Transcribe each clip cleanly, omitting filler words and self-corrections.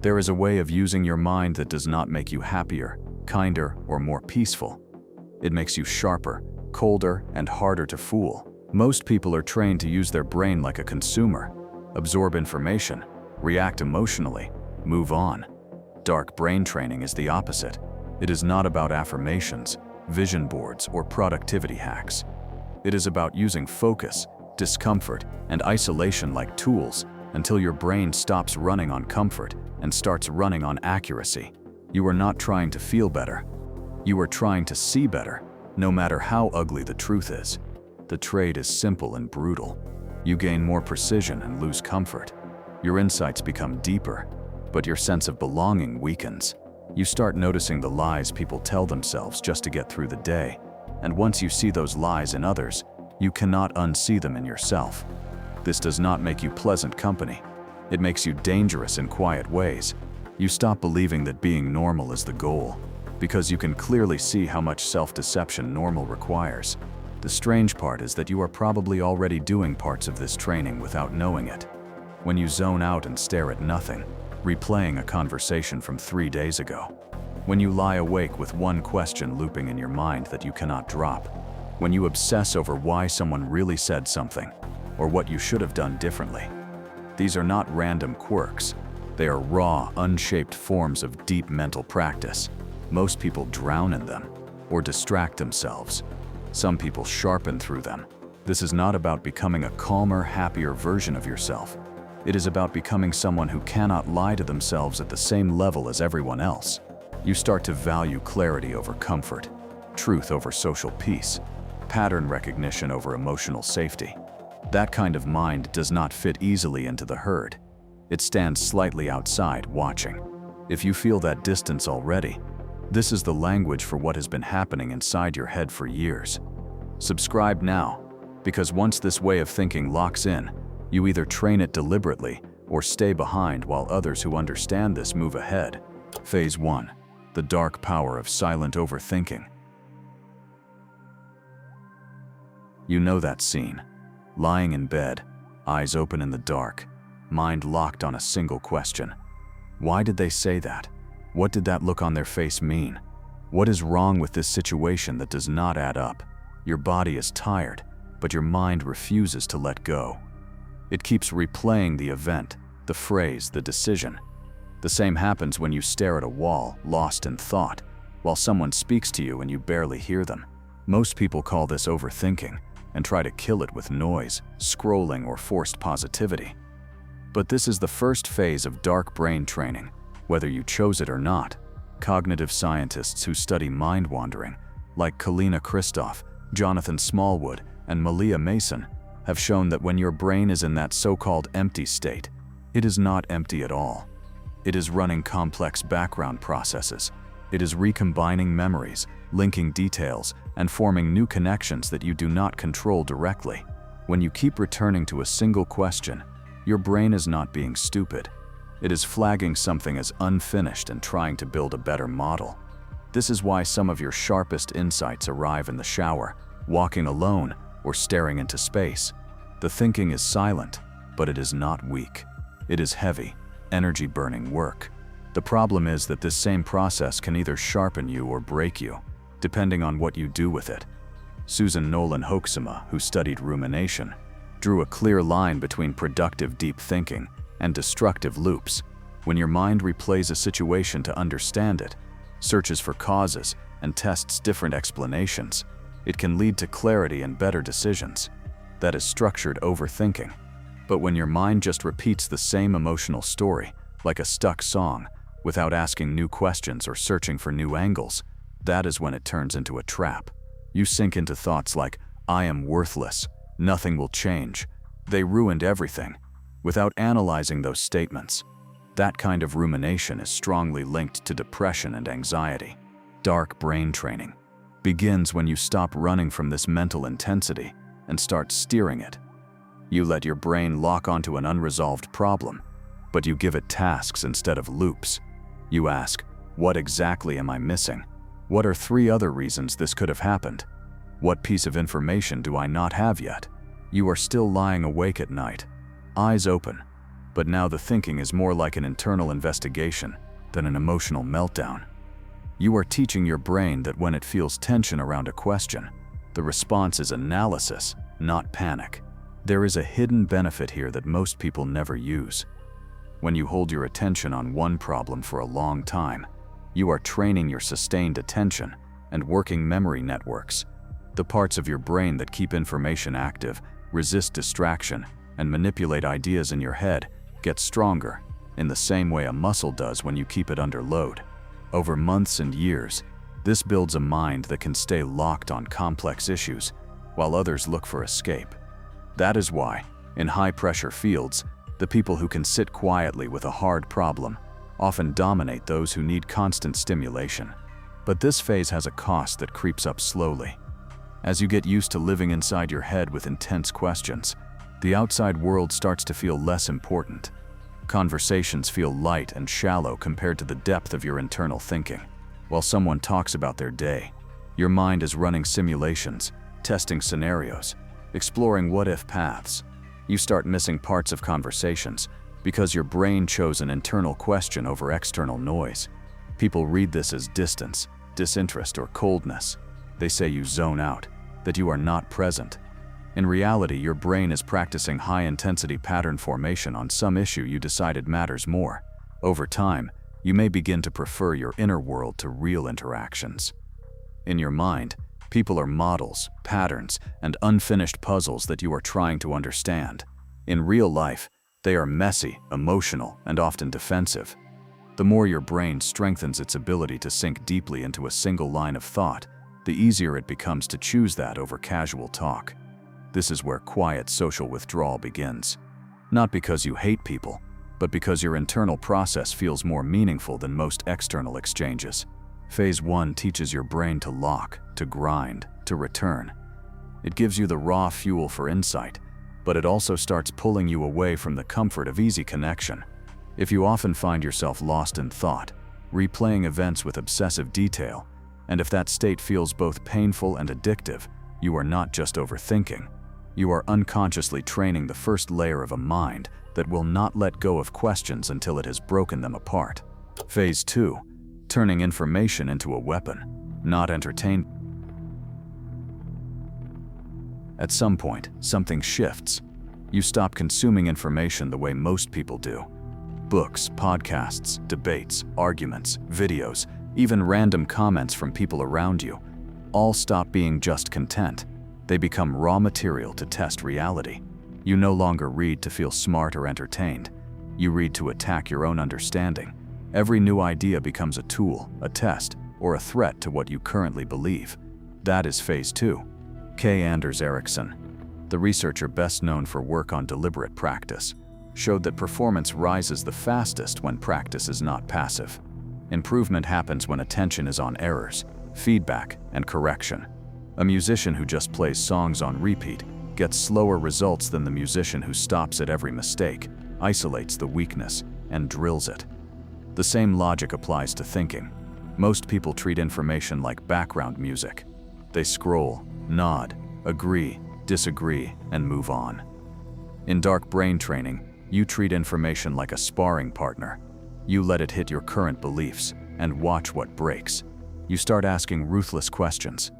There is a way of using your mind that does not make you happier, kinder, or more peaceful. It makes you sharper, colder, and harder to fool. Most people are trained to use their brain like a consumer, absorb information, react emotionally, move on. Dark brain training is the opposite. It is not about affirmations, vision boards, or productivity hacks. It is about using focus, discomfort, and isolation like tools until your brain stops running on comfort and starts running on accuracy. You are not trying to feel better. You are trying to see better, no matter how ugly the truth is. The trade is simple and brutal. You gain more precision and lose comfort. Your insights become deeper, but your sense of belonging weakens. You start noticing the lies people tell themselves just to get through the day, and once you see those lies in others, you cannot unsee them in yourself. This does not make you pleasant company. It makes you dangerous in quiet ways. You stop believing that being normal is the goal, because you can clearly see how much self-deception normal requires. The strange part is that you are probably already doing parts of this training without knowing it. When you zone out and stare at nothing, replaying a conversation from 3 days ago. When you lie awake with one question looping in your mind that you cannot drop. When you obsess over why someone really said something, or what you should have done differently. These are not random quirks. They are raw, unshaped forms of deep mental practice. Most people drown in them, or distract themselves. Some people sharpen through them. This is not about becoming a calmer, happier version of yourself. It is about becoming someone who cannot lie to themselves at the same level as everyone else. You start to value clarity over comfort, truth over social peace, pattern recognition over emotional safety. That kind of mind does not fit easily into the herd. It stands slightly outside, watching. If you feel that distance already, this is the language for what has been happening inside your head for years. Subscribe now, because once this way of thinking locks in, you either train it deliberately or stay behind while others who understand this move ahead. Phase 1. The dark power of silent overthinking. You know that scene. Lying in bed, eyes open in the dark, mind locked on a single question. Why did they say that? What did that look on their face mean? What is wrong with this situation that does not add up? Your body is tired, but your mind refuses to let go. It keeps replaying the event, the phrase, the decision. The same happens when you stare at a wall, lost in thought, while someone speaks to you and you barely hear them. Most people call this overthinking and try to kill it with noise, scrolling, or forced positivity. But this is the first phase of dark brain training, whether you chose it or not. Cognitive scientists who study mind wandering, like Kalina Christoff, Jonathan Smallwood, and Malia Mason, have shown that when your brain is in that so-called empty state, it is not empty at all. It is running complex background processes. It is recombining memories, linking details, and forming new connections that you do not control directly. When you keep returning to a single question, your brain is not being stupid. It is flagging something as unfinished and trying to build a better model. This is why some of your sharpest insights arrive in the shower, walking alone, or staring into space. The thinking is silent, but it is not weak. It is heavy, energy-burning work. The problem is that this same process can either sharpen you or break you, depending on what you do with it. Susan Nolan Hoeksema, who studied rumination, drew a clear line between productive deep thinking and destructive loops. When your mind replays a situation to understand it, searches for causes, and tests different explanations, it can lead to clarity and better decisions. That is structured overthinking. But when your mind just repeats the same emotional story, like a stuck song, without asking new questions or searching for new angles, that is when it turns into a trap. You sink into thoughts like, "I am worthless, nothing will change, they ruined everything," without analyzing those statements. That kind of rumination is strongly linked to depression and anxiety. Dark brain training begins when you stop running from this mental intensity and start steering it. You let your brain lock onto an unresolved problem, but you give it tasks instead of loops. You ask, what exactly am I missing? What are 3 other reasons this could have happened? What piece of information do I not have yet? You are still lying awake at night, eyes open, But now the thinking is more like an internal investigation than an emotional meltdown. You are teaching your brain that when it feels tension around a question, the response is analysis, not panic. There is a hidden benefit here that most people never use. When you hold your attention on one problem for a long time, you are training your sustained attention and working memory networks. The parts of your brain that keep information active, resist distraction, and manipulate ideas in your head get stronger, in the same way a muscle does when you keep it under load. Over months and years, this builds a mind that can stay locked on complex issues, while others look for escape. That is why, in high-pressure fields, the people who can sit quietly with a hard problem often dominate those who need constant stimulation. But this phase has a cost that creeps up slowly. As you get used to living inside your head with intense questions, the outside world starts to feel less important. Conversations feel light and shallow compared to the depth of your internal thinking. While someone talks about their day, your mind is running simulations, testing scenarios, exploring what-if paths. You start missing parts of conversations because your brain chose an internal question over external noise. People read this as distance, disinterest, or coldness. They say you zone out, that you are not present. In reality, your brain is practicing high-intensity pattern formation on some issue you decided matters more. Over time, you may begin to prefer your inner world to real interactions. In your mind, people are models, patterns, and unfinished puzzles that you are trying to understand. In real life, they are messy, emotional, and often defensive. The more your brain strengthens its ability to sink deeply into a single line of thought, the easier it becomes to choose that over casual talk. This is where quiet social withdrawal begins. Not because you hate people, but because your internal process feels more meaningful than most external exchanges. Phase 1 teaches your brain to lock, to grind, to return. It gives you the raw fuel for insight, but it also starts pulling you away from the comfort of easy connection. If you often find yourself lost in thought, replaying events with obsessive detail, and if that state feels both painful and addictive, you are not just overthinking. You are unconsciously training the first layer of a mind that will not let go of questions until it has broken them apart. Phase 2, turning information into a weapon, not entertainment. At some point, something shifts. You stop consuming information the way most people do. Books, podcasts, debates, arguments, videos, even random comments from people around you, all stop being just content. They become raw material to test reality. You no longer read to feel smart or entertained. You read to attack your own understanding. Every new idea becomes a tool, a test, or a threat to what you currently believe. That is phase 2. K. Anders Ericsson, the researcher best known for work on deliberate practice, showed that performance rises the fastest when practice is not passive. Improvement happens when attention is on errors, feedback, and correction. A musician who just plays songs on repeat gets slower results than the musician who stops at every mistake, isolates the weakness, and drills it. The same logic applies to thinking. Most people treat information like background music. They scroll, nod, agree, disagree, and move on. In dark brain training, you treat information like a sparring partner. You let it hit your current beliefs and watch what breaks. You start asking ruthless questions.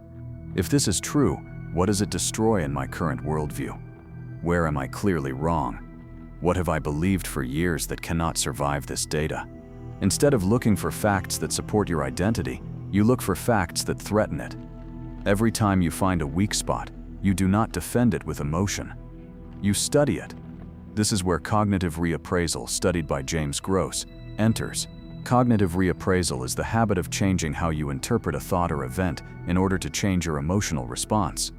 If this is true, what does it destroy in my current worldview? Where am I clearly wrong? What have I believed for years that cannot survive this data? Instead of looking for facts that support your identity, you look for facts that threaten it. Every time you find a weak spot, you do not defend it with emotion. You study it. This is where cognitive reappraisal, studied by James Gross, enters. Cognitive reappraisal is the habit of changing how you interpret a thought or event in order to change your emotional response.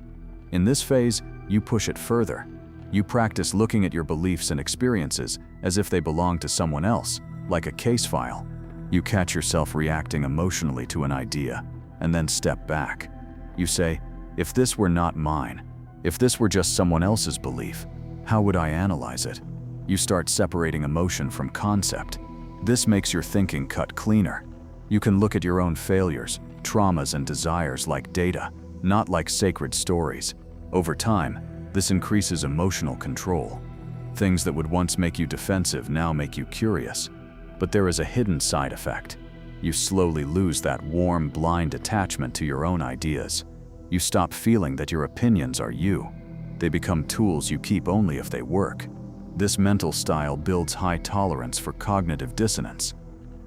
In this phase, you push it further. You practice looking at your beliefs and experiences as if they belong to someone else, like a case file. You catch yourself reacting emotionally to an idea, and then step back. You say, if this were not mine, if this were just someone else's belief, how would I analyze it? You start separating emotion from concept. This makes your thinking cut cleaner. You can look at your own failures, traumas, and desires like data, not like sacred stories. Over time, this increases emotional control. Things that would once make you defensive now make you curious. But there is a hidden side effect. You slowly lose that warm, blind attachment to your own ideas. You stop feeling that your opinions are you. They become tools you keep only if they work. This mental style builds high tolerance for cognitive dissonance.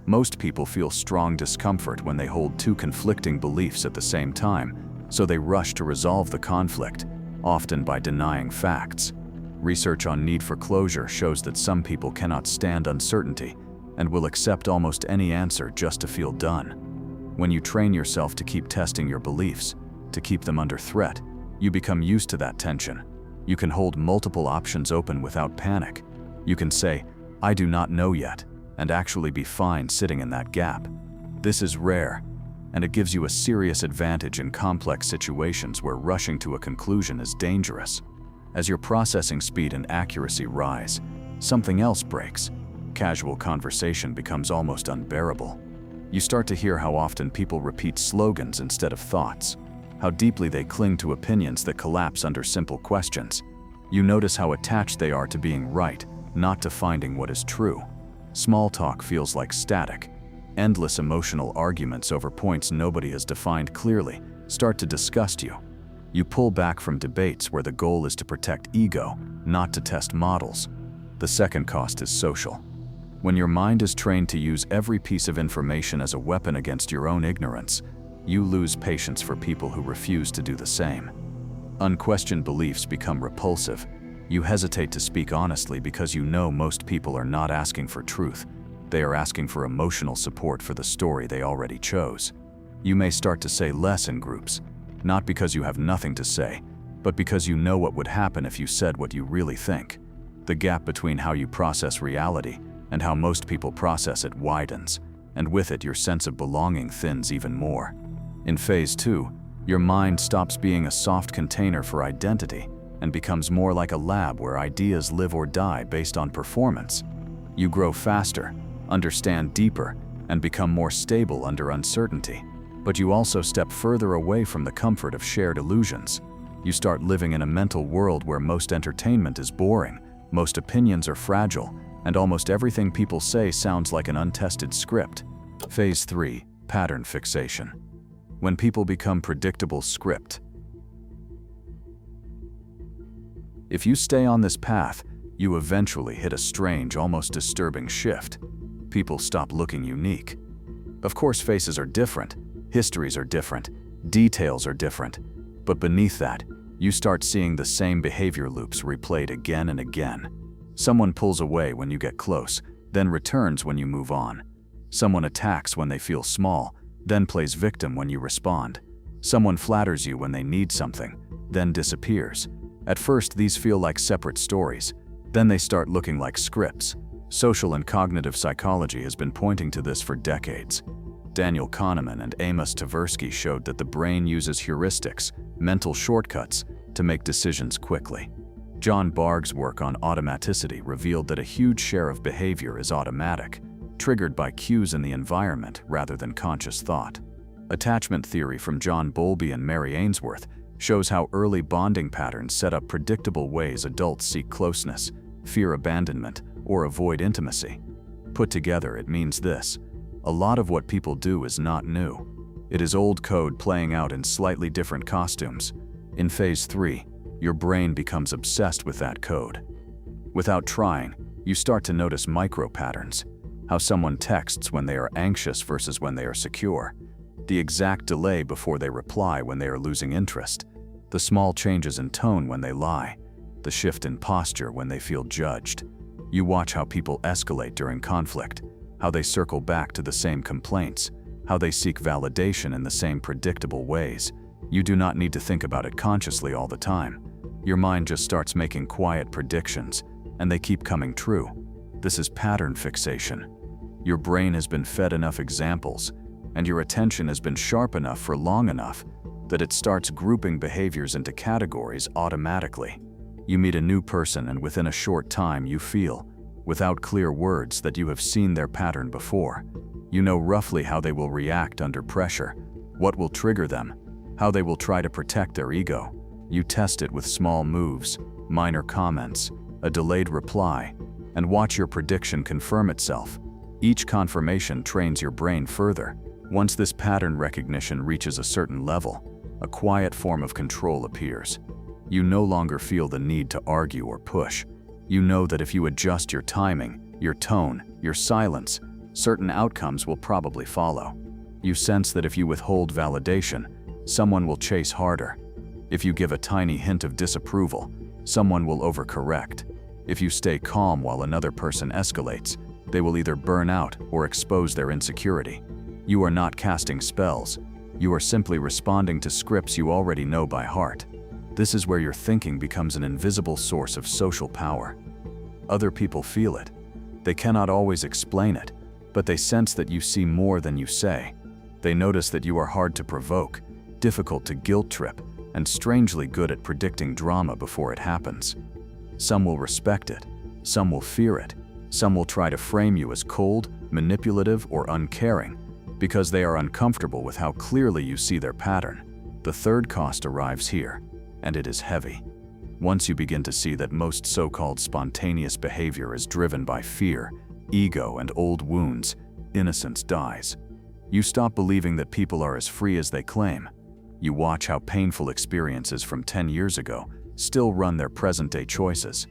Most people feel strong discomfort when they hold two conflicting beliefs at the same time, so they rush to resolve the conflict, often by denying facts. Research on need for closure shows that some people cannot stand uncertainty and will accept almost any answer just to feel done. When you train yourself to keep testing your beliefs, to keep them under threat, you become used to that tension. You can hold multiple options open without panic. You can say, "I do not know yet," and actually be fine sitting in that gap. This is rare, and it gives you a serious advantage in complex situations where rushing to a conclusion is dangerous. As your processing speed and accuracy rise, something else breaks. Casual conversation becomes almost unbearable. You start to hear how often people repeat slogans instead of thoughts, how deeply they cling to opinions that collapse under simple questions. You notice how attached they are to being right, not to finding what is true. Small talk feels like static. Endless emotional arguments over points nobody has defined clearly start to disgust you. You pull back from debates where the goal is to protect ego, not to test models. The second cost is social. When your mind is trained to use every piece of information as a weapon against your own ignorance, you lose patience for people who refuse to do the same. Unquestioned beliefs become repulsive. You hesitate to speak honestly because you know most people are not asking for truth. They are asking for emotional support for the story they already chose. You may start to say less in groups, not because you have nothing to say, but because you know what would happen if you said what you really think. The gap between how you process reality and how most people process it widens, and with it your sense of belonging thins even more. In phase 2, your mind stops being a soft container for identity and becomes more like a lab where ideas live or die based on performance. You grow faster, understand deeper, and become more stable under uncertainty. But you also step further away from the comfort of shared illusions. You start living in a mental world where most entertainment is boring, most opinions are fragile, and almost everything people say sounds like an untested script. Phase 3, pattern fixation. When people become predictable script. If you stay on this path, you eventually hit a strange, almost disturbing shift. People stop looking unique. Of course, faces are different, histories are different, details are different, but beneath that, you start seeing the same behavior loops replayed again and again. Someone pulls away when you get close, then returns when you move on. Someone attacks when they feel small, then plays victim when you respond. Someone flatters you when they need something, then disappears. At first, these feel like separate stories. Then they start looking like scripts. Social and cognitive psychology has been pointing to this for decades. Daniel Kahneman and Amos Tversky showed that the brain uses heuristics, mental shortcuts, to make decisions quickly. John Bargh's work on automaticity revealed that a huge share of behavior is automatic, triggered by cues in the environment rather than conscious thought. Attachment theory from John Bowlby and Mary Ainsworth shows how early bonding patterns set up predictable ways adults seek closeness, fear abandonment, or avoid intimacy. Put together, it means this: a lot of what people do is not new. It is old code playing out in slightly different costumes. In phase 3, your brain becomes obsessed with that code. Without trying, you start to notice micro-patterns. How someone texts when they are anxious versus when they are secure. The exact delay before they reply when they are losing interest. The small changes in tone when they lie. The shift in posture when they feel judged. You watch how people escalate during conflict, how they circle back to the same complaints, how they seek validation in the same predictable ways. You do not need to think about it consciously all the time. Your mind just starts making quiet predictions, and they keep coming true. This is pattern fixation. Your brain has been fed enough examples, and your attention has been sharp enough for long enough that it starts grouping behaviors into categories automatically. You meet a new person, and within a short time you feel, without clear words, that you have seen their pattern before. You know roughly how they will react under pressure, what will trigger them, how they will try to protect their ego. You test it with small moves, minor comments, a delayed reply, and watch your prediction confirm itself. Each confirmation trains your brain further. Once this pattern recognition reaches a certain level, a quiet form of control appears. You no longer feel the need to argue or push. You know that if you adjust your timing, your tone, your silence, certain outcomes will probably follow. You sense that if you withhold validation, someone will chase harder. If you give a tiny hint of disapproval, someone will overcorrect. If you stay calm while another person escalates, they will either burn out or expose their insecurity. You are not casting spells. You are simply responding to scripts you already know by heart. This is where your thinking becomes an invisible source of social power. Other people feel it. They cannot always explain it, but they sense that you see more than you say. They notice that you are hard to provoke, difficult to guilt trip, and strangely good at predicting drama before it happens. Some will respect it, some will fear it, some will try to frame you as cold, manipulative, or uncaring, because they are uncomfortable with how clearly you see their pattern. The third cost arrives here, and it is heavy. Once you begin to see that most so-called spontaneous behavior is driven by fear, ego, and old wounds, innocence dies. You stop believing that people are as free as they claim. You watch how painful experiences from 10 years ago still run their present-day choices.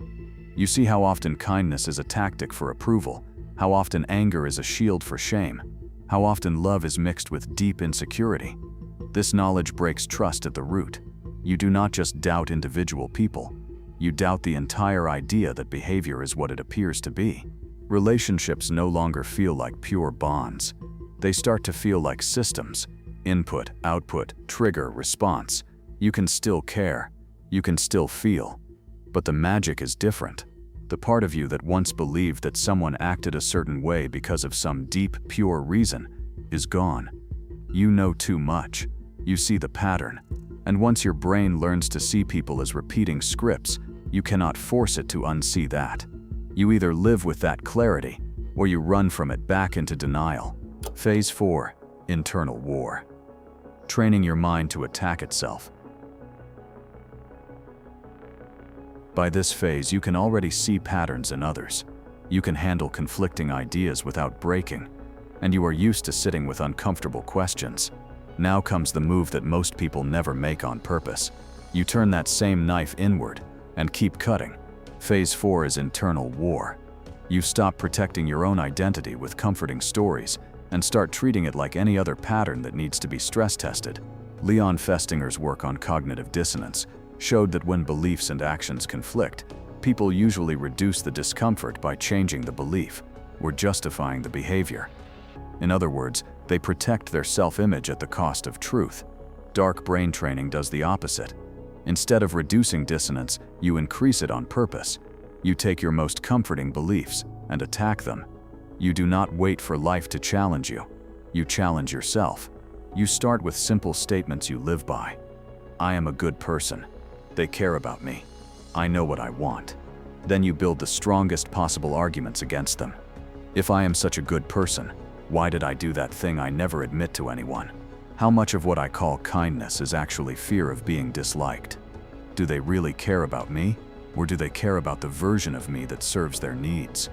You see how often kindness is a tactic for approval, how often anger is a shield for shame, how often love is mixed with deep insecurity. This knowledge breaks trust at the root. You do not just doubt individual people. You doubt the entire idea that behavior is what it appears to be. Relationships no longer feel like pure bonds. They start to feel like systems. Input, output, trigger, response. You can still care. You can still feel. But the magic is different. The part of you that once believed that someone acted a certain way because of some deep, pure reason is gone. You know too much. You see the pattern. And once your brain learns to see people as repeating scripts, you cannot force it to unsee that. You either live with that clarity, or you run from it back into denial. Phase 4. Internal war. Training your mind to attack itself. By this phase, you can already see patterns in others. You can handle conflicting ideas without breaking, and you are used to sitting with uncomfortable questions. Now comes the move that most people never make on purpose. You turn that same knife inward and keep cutting. Phase 4 is internal war. You stop protecting your own identity with comforting stories and start treating it like any other pattern that needs to be stress-tested. Leon Festinger's work on cognitive dissonance showed that when beliefs and actions conflict, people usually reduce the discomfort by changing the belief or justifying the behavior. In other words, they protect their self-image at the cost of truth. Dark brain training does the opposite. Instead of reducing dissonance, you increase it on purpose. You take your most comforting beliefs and attack them. You do not wait for life to challenge you. You challenge yourself. You start with simple statements you live by. I am a good person. They care about me. I know what I want. Then you build the strongest possible arguments against them. If I am such a good person, why did I do that thing I never admit to anyone? How much of what I call kindness is actually fear of being disliked? Do they really care about me, or do they care about the version of me that serves their needs?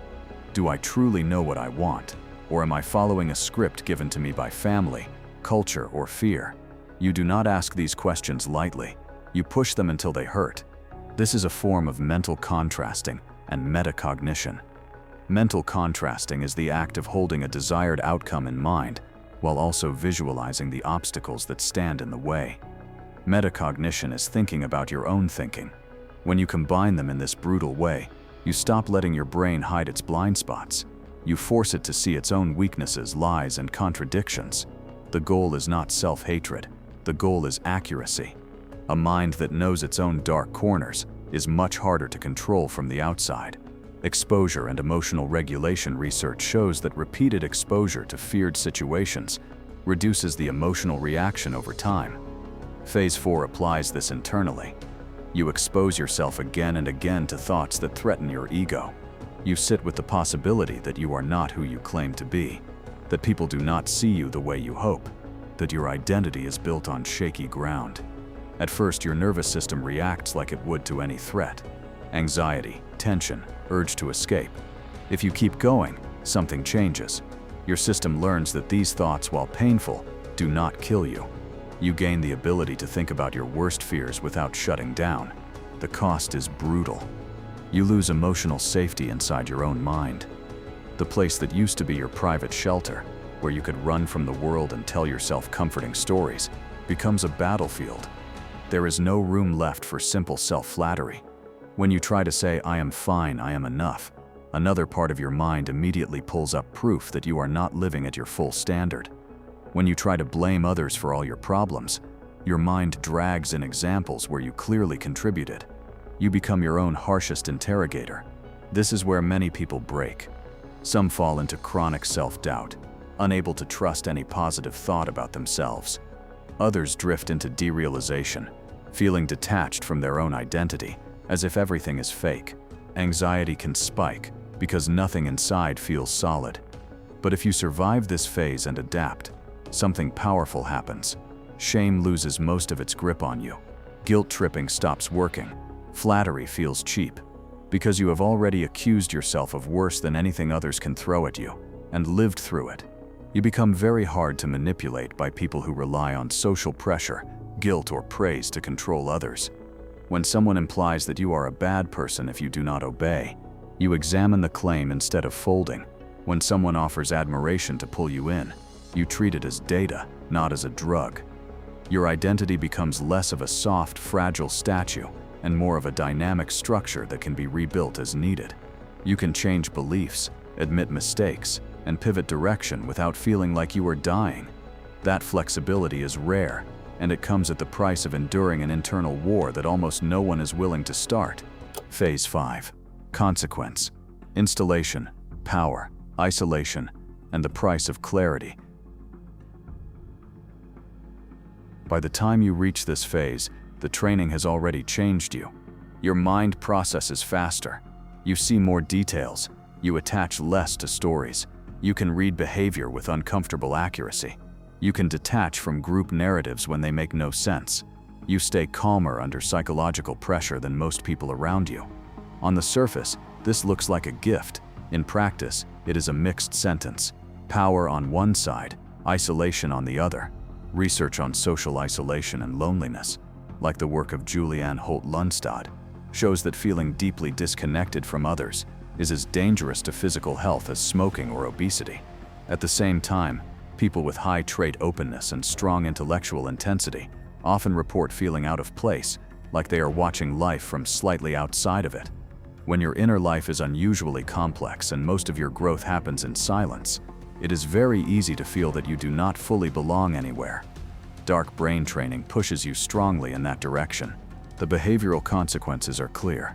Do I truly know what I want, or am I following a script given to me by family, culture, or fear? You do not ask these questions lightly. You push them until they hurt. This is a form of mental contrasting and metacognition. Mental contrasting is the act of holding a desired outcome in mind while also visualizing the obstacles that stand in the way. Metacognition is thinking about your own thinking. When you combine them in this brutal way, you stop letting your brain hide its blind spots. You force it to see its own weaknesses, lies, and contradictions. The goal is not self-hatred. The goal is accuracy. A mind that knows its own dark corners is much harder to control from the outside. Exposure and emotional regulation research shows that repeated exposure to feared situations reduces the emotional reaction over time. Phase 4 applies this internally. You expose yourself again and again to thoughts that threaten your ego. You sit with the possibility that you are not who you claim to be, that people do not see you the way you hope, that your identity is built on shaky ground. At first, your nervous system reacts like it would to any threat. Anxiety, tension, urge to escape. If you keep going, something changes. Your system learns that these thoughts, while painful, do not kill you. You gain the ability to think about your worst fears without shutting down. The cost is brutal. You lose emotional safety inside your own mind. The place that used to be your private shelter, where you could run from the world and tell yourself comforting stories, becomes a battlefield. There is no room left for simple self-flattery. When you try to say, "I am fine, I am enough," another part of your mind immediately pulls up proof that you are not living at your full standard. When you try to blame others for all your problems, your mind drags in examples where you clearly contributed. You become your own harshest interrogator. This is where many people break. Some fall into chronic self-doubt, unable to trust any positive thought about themselves. Others drift into derealization, feeling detached from their own identity, as if everything is fake. Anxiety can spike because nothing inside feels solid. But if you survive this phase and adapt, something powerful happens. Shame loses most of its grip on you. Guilt tripping stops working. Flattery feels cheap, because you have already accused yourself of worse than anything others can throw at you, and lived through it. You become very hard to manipulate by people who rely on social pressure, guilt, or praise to control others. When someone implies that you are a bad person if you do not obey, you examine the claim instead of folding. When someone offers admiration to pull you in, you treat it as data, not as a drug. Your identity becomes less of a soft, fragile statue and more of a dynamic structure that can be rebuilt as needed. You can change beliefs, admit mistakes, and pivot direction without feeling like you are dying. That flexibility is rare, and it comes at the price of enduring an internal war that almost no one is willing to start. Phase 5. Consequence. Installation, power, isolation, and the price of clarity. By the time you reach this phase, the training has already changed you. Your mind processes faster. You see more details. You attach less to stories. You can read behavior with uncomfortable accuracy. You can detach from group narratives when they make no sense. You stay calmer under psychological pressure than most people around you. On the surface, this looks like a gift. In practice, it is a mixed sentence. Power on one side, isolation on the other. Research on social isolation and loneliness, like the work of Julianne Holt-Lunstad, shows that feeling deeply disconnected from others is as dangerous to physical health as smoking or obesity. At the same time, people with high trait openness and strong intellectual intensity often report feeling out of place, like they are watching life from slightly outside of it. When your inner life is unusually complex and most of your growth happens in silence, it is very easy to feel that you do not fully belong anywhere. Dark brain training pushes you strongly in that direction. The behavioral consequences are clear.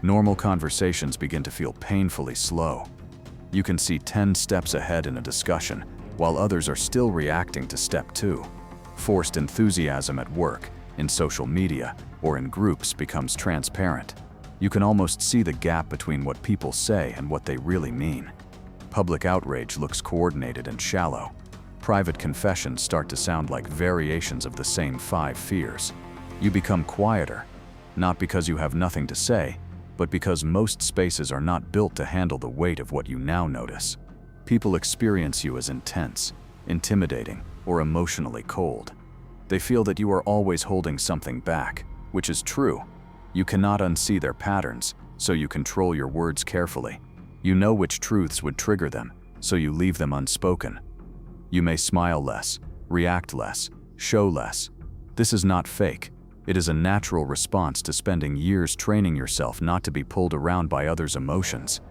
Normal conversations begin to feel painfully slow. You can see 10 steps ahead in a discussion, while others are still reacting to step 2. Forced enthusiasm at work, in social media, or in groups becomes transparent. You can almost see the gap between what people say and what they really mean. Public outrage looks coordinated and shallow. Private confessions start to sound like variations of the same 5 fears. You become quieter, not because you have nothing to say, but because most spaces are not built to handle the weight of what you now notice. People experience you as intense, intimidating, or emotionally cold. They feel that you are always holding something back, which is true. You cannot unsee their patterns, so you control your words carefully. You know which truths would trigger them, so you leave them unspoken. You may smile less, react less, show less. This is not fake. It is a natural response to spending years training yourself not to be pulled around by others' emotions.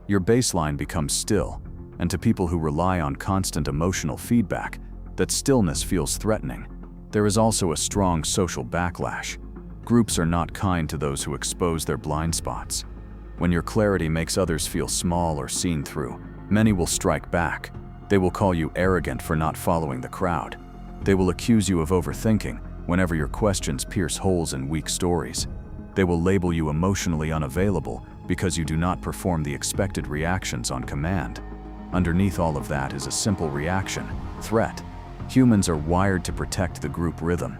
Your baseline becomes still, and to people who rely on constant emotional feedback, that stillness feels threatening. There is also a strong social backlash. Groups are not kind to those who expose their blind spots. When your clarity makes others feel small or seen through, many will strike back. They will call you arrogant for not following the crowd. They will accuse you of overthinking whenever your questions pierce holes in weak stories. They will label you emotionally unavailable because you do not perform the expected reactions on command. Underneath all of that is a simple reaction: threat. Humans are wired to protect the group rhythm.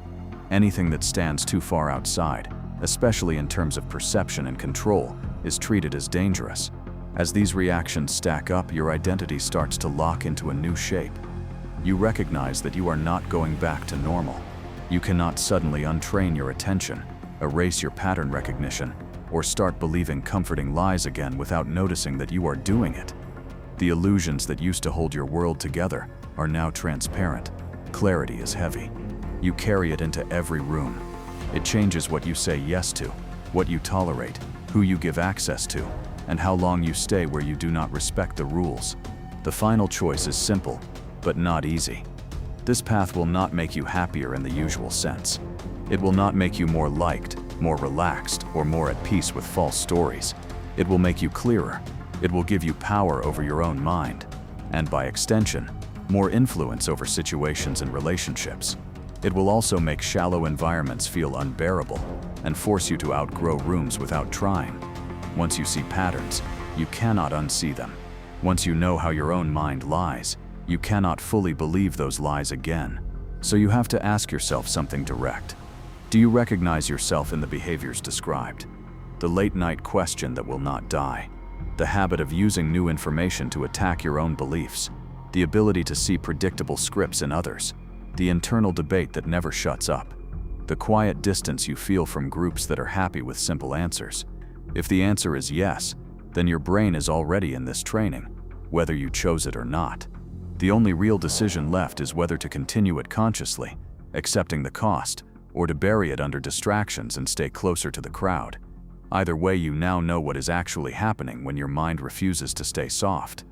Anything that stands too far outside, especially in terms of perception and control, is treated as dangerous. As these reactions stack up, your identity starts to lock into a new shape. You recognize that you are not going back to normal. You cannot suddenly untrain your attention, erase your pattern recognition, or start believing comforting lies again without noticing that you are doing it. The illusions that used to hold your world together are now transparent. Clarity is heavy. You carry it into every room. It changes what you say yes to, what you tolerate, who you give access to, and how long you stay where you do not respect the rules. The final choice is simple, but not easy. This path will not make you happier in the usual sense. It will not make you more liked, more relaxed, or more at peace with false stories. It will make you clearer. It will give you power over your own mind, and by extension, more influence over situations and relationships. It will also make shallow environments feel unbearable and force you to outgrow rooms without trying. Once you see patterns, you cannot unsee them. Once you know how your own mind lies, you cannot fully believe those lies again. So you have to ask yourself something direct. Do you recognize yourself in the behaviors described? The late-night question that will not die. The habit of using new information to attack your own beliefs. The ability to see predictable scripts in others. The internal debate that never shuts up. The quiet distance you feel from groups that are happy with simple answers. If the answer is yes, then your brain is already in this training, whether you chose it or not. The only real decision left is whether to continue it consciously, accepting the cost, or to bury it under distractions and stay closer to the crowd. Either way, you now know what is actually happening when your mind refuses to stay soft.